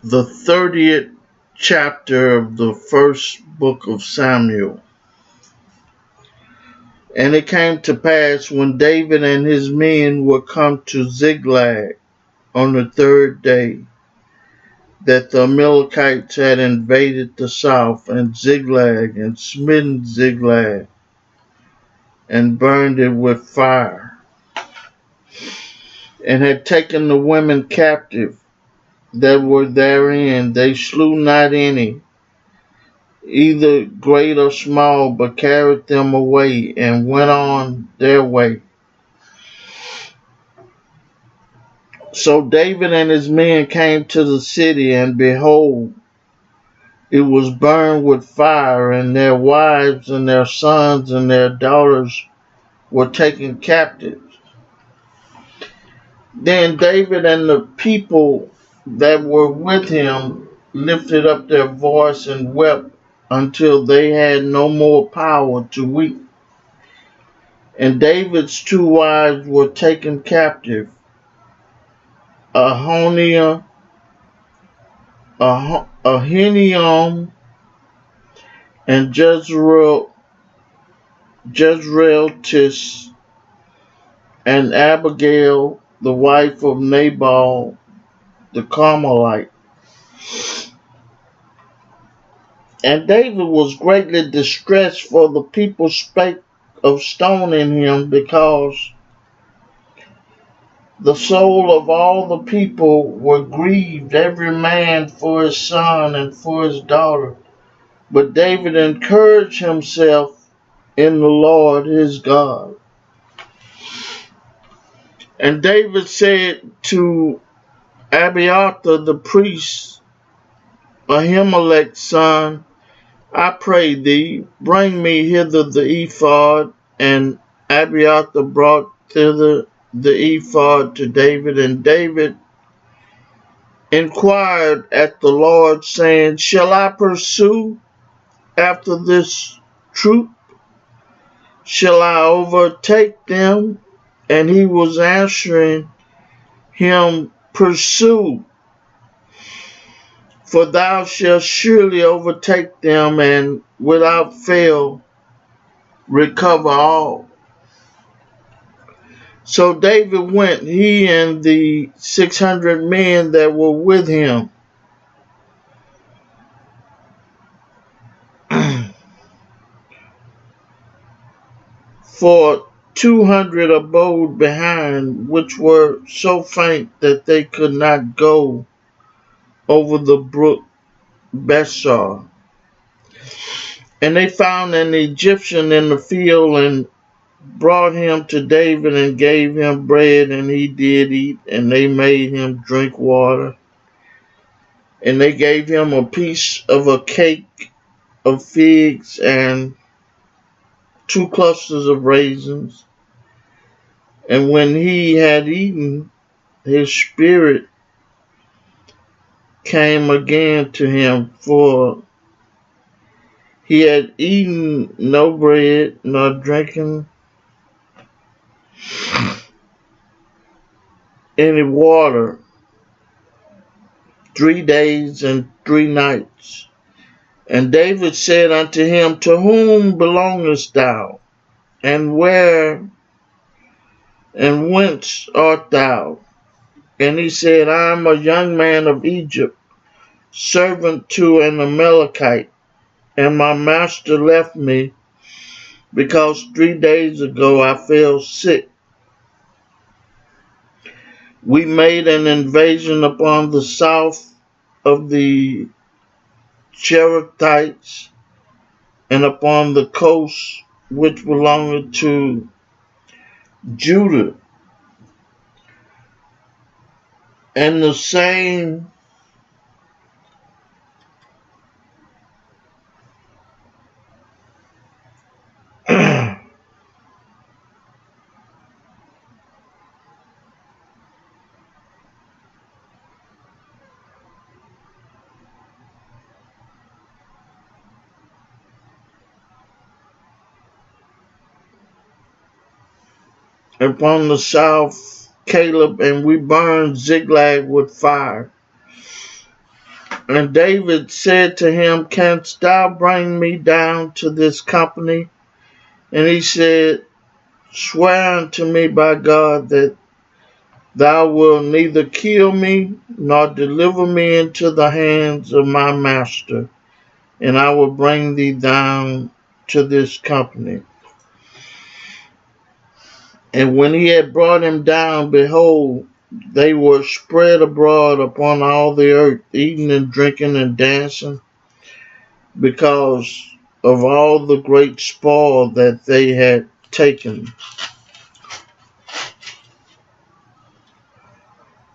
the 30th chapter of the first book of Samuel. And it came to pass when David and his men were come to Ziklag on the third day, that the Amalekites had invaded the south and Ziklag, and smitten Ziklag, and burned it with fire, and had taken the women captive that were therein. They slew not any, either great or small, but carried them away, and went on their way. So David and his men came to the city, and behold, it was burned with fire, and their wives and their sons and their daughters were taken captives. Then David and the people that were with him lifted up their voice and wept until they had no more power to weep. And David's two wives were taken captive, Ahinoam and Jezreeltis, and Abigail, the wife of Nabal the Carmelite. And David was greatly distressed, for the people spake of stoning him, because the soul of all the people were grieved, every man for his son and for his daughter. But David encouraged himself in the Lord his God. And David said to Abiathar the priest, Ahimelech's son, I pray thee, bring me hither the ephod. And Abiathar brought thither the ephod to David. And David inquired at the Lord, saying, Shall I pursue after this troop? Shall I overtake them? And he was answering him, Pursue, for thou shalt surely overtake them, and without fail recover all. So David went, he and the 600 men that were with him. For 200 abode behind, which were so faint that they could not go over the brook Besar. And they found an Egyptian in the field, and brought him to David, and gave him bread, and he did eat, and they made him drink water. And they gave him a piece of a cake of figs, and 2 clusters of raisins. And when he had eaten, his spirit came again to him, for he had eaten no bread, nor drinking any water 3 days and 3 nights. And David said unto him, To whom belongest thou? And where and whence art thou? And he said, I am a young man of Egypt, servant to an Amalekite, and my master left me, because 3 days ago I fell sick. We made an invasion upon the south of the Cherethites, and upon the coast which belonged to Judah. And the same upon the south Caleb, and we burned Ziklag with fire. And David said to him, Canst thou bring me down to this company? And he said, Swear unto me by God that thou wilt neither kill me nor deliver me into the hands of my master, and I will bring thee down to this company. And when he had brought him down, behold, they were spread abroad upon all the earth, eating and drinking and dancing, because of all the great spoil that they had taken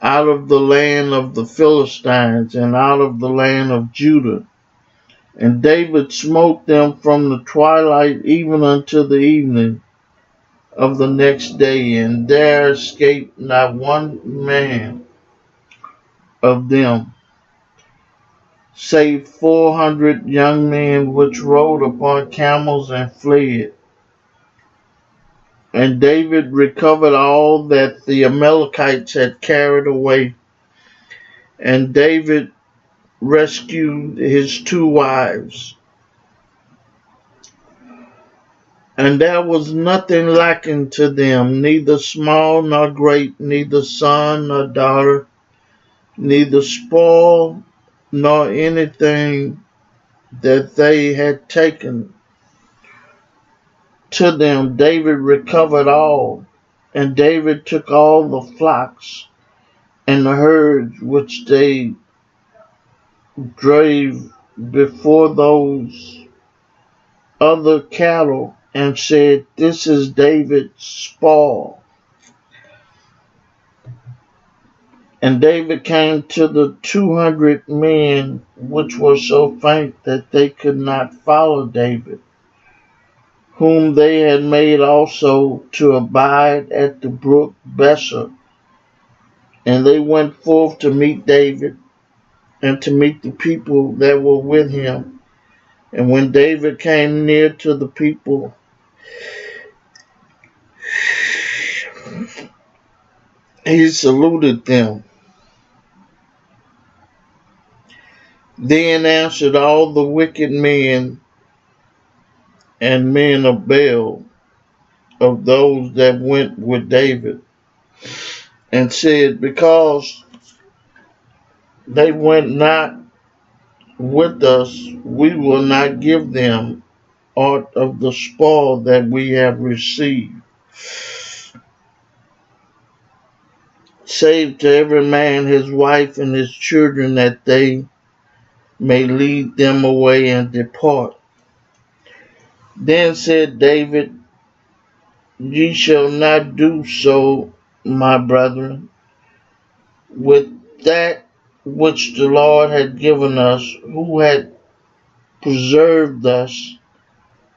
out of the land of the Philistines and out of the land of Judah. And David smote them from the twilight even unto the evening of the next day, and there escaped not one man of them, save 400 young men which rode upon camels and fled. And David recovered all that the Amalekites had carried away. And David rescued his 2 wives. And there was nothing lacking to them, neither small nor great, neither son nor daughter, neither spoil nor anything that they had taken. To them David recovered all, and David took all the flocks and the herds which they drave before those other cattle, and said, This is David's spoil. And David came to the 200 men which were so faint that they could not follow David, whom they had made also to abide at the brook Besor. And they went forth to meet David and to meet the people that were with him. And when David came near to the people, he saluted them. Then answered all the wicked men and men of Baal, of those that went with David, and said, Because they went not with us, we will not give them aught of the spoil that we have received, save to every man his wife and his children, that they may lead them away and depart. Then said David, Ye shall not do so, my brethren, with that which the Lord had given us, who had preserved us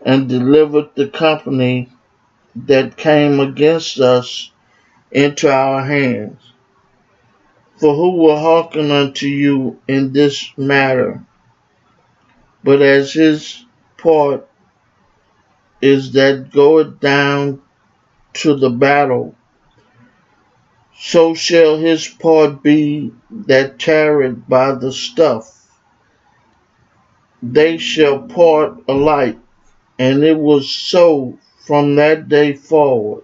and delivered the company that came against us into our hands. For who will hearken unto you in this matter? But as his part is that goeth down to the battle, so shall his part be that tarrieth by the stuff. They shall part alike. And it was so from that day forward,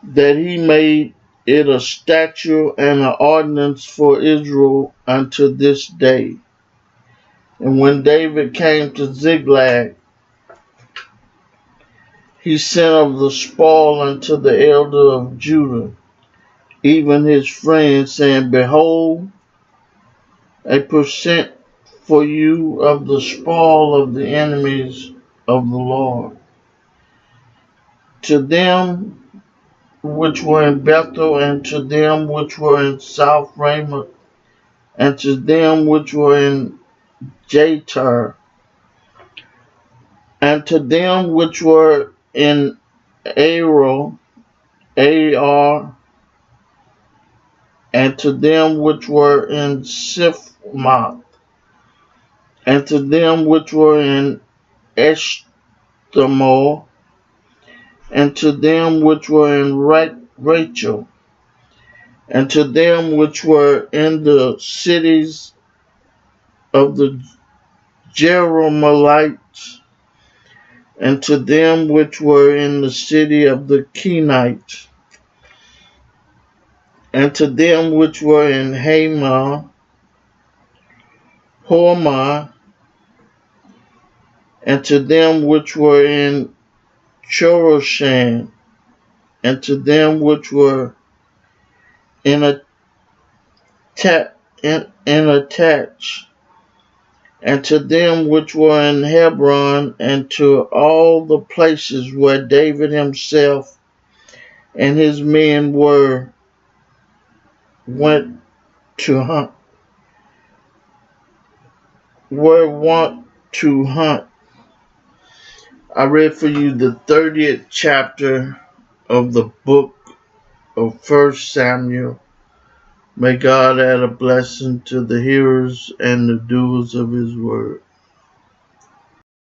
that he made it a statute and an ordinance for Israel unto this day. And when David came to Ziklag, he sent of the spoil unto the elder of Judah, even his friends, saying, Behold, a percent for you of the spoil of the enemies of the Lord. To them which were in Bethel, and to them which were in South Ramoth, and to them which were in Jatir, and to them which were in Ar, and to them which were in Siphmoth, and to them which were in Eshtemoa, and to them which were in Rachel, And to them which were in the cities of the Jerahmeelites, and to them which were in the city of the Kenites, and to them which were in Hamah, Hormah, and to them which were in Chorashan, and to them which were in Attach, and to them which were in Hebron, and to all the places where David himself and his men went to hunt, were wont to hunt. I read for you the 30th chapter of the book of 1 Samuel. May God add a blessing to the hearers and the doers of his word.